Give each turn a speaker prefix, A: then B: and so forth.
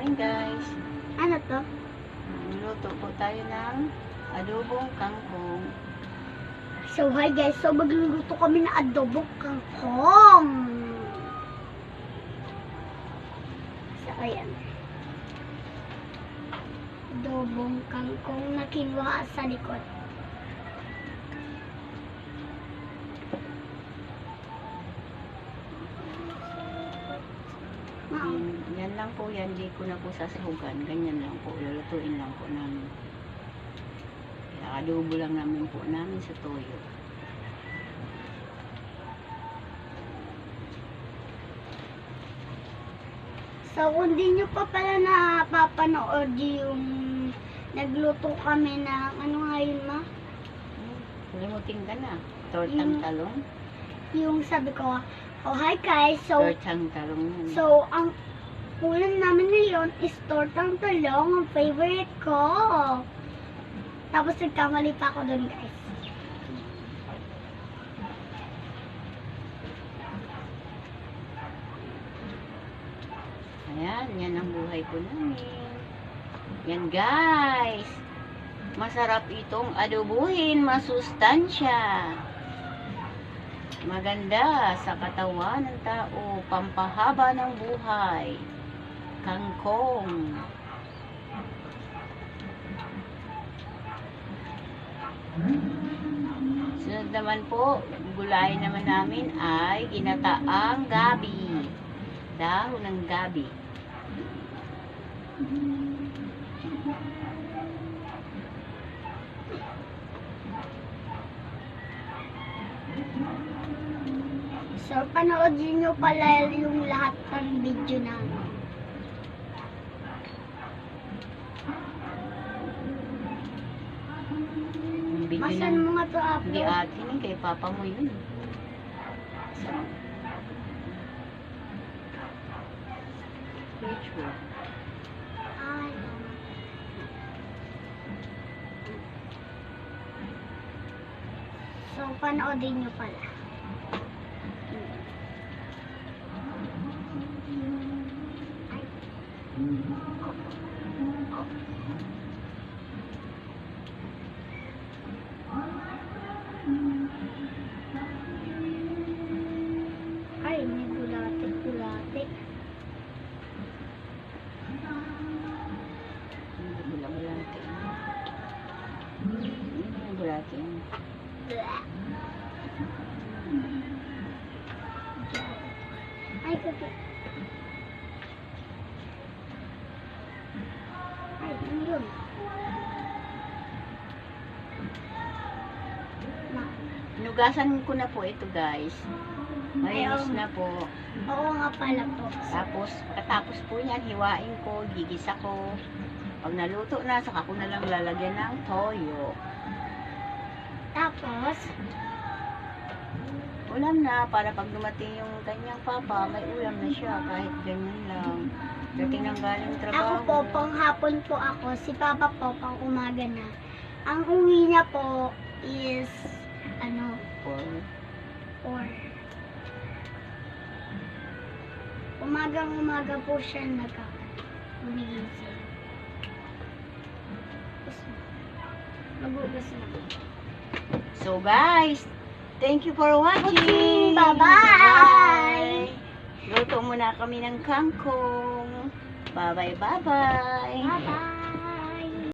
A: morning guys.
B: Ano to?
A: Luto po tayo ng adobong kangkong.
B: So hi guys, so magluluto kami ng adobong kangkong. So ayan. Adobong kangkong na kinuha sa likod.
A: Yan lang po yan, di ko na po sasahugan. Ganyan lang po, lulutuin lang po namin. Kaya adobo lang namin po namin sa toyo.
B: So kung di nyo pa pala napapanood yung nagluto kami ng ano nga yun ma?
A: Limutin ka na. Tortang talong.
B: Yung sabi ko, oh hi guys, so
A: Tortang talong.
B: So, ang ulam namin ngayon is tortang talong, ang favorite ko. Tapos nagkamali pa ako dun, guys.
A: Ayan, yan ang buhay ko namin. Yan guys. Masarap itong adobuhin, masustansya. Maganda sa katawan ng tao, pampahaba ng buhay. Kangkong. Sunod naman po, gulay naman namin ay ginataang gabi. Dahon ng gabi.
B: So, panoodin nyo pala yung lahat ng video namin.
A: Video
B: Masan
A: ng-
B: mo nga to
A: Hindi
B: upload?
A: atin eh, kay papa mo yun. Picture.
B: Ay. So, panoodin nyo pala. Ay, may gulate.
A: Bulate. Bulate.
B: Ay, kasi. Ay, ano yun?
A: Hinugasan ko na po ito guys. Malinis na po.
B: Oo nga pala po.
A: Tapos, katapos po yan, hiwain ko, gigisa ko. Pag naluto na, saka ko na lang lalagyan ng toyo.
B: Tapos,
A: Ulam na, para pag dumating yung kanyang papa, may ulam na siya, kahit ganyan lang. Dating ng galing
B: ako
A: trabaho.
B: po, panghapon po ako, si Papa po, pang umaga na. Ang uwi niya po is, ano, or umagang-umaga po siya gumigising. Tapos, magugas na.
A: So guys, thank you for watching.
B: Bye-bye!
A: Luto muna kami ng kangkong. Bye-bye, bye-bye.
B: Bye-bye!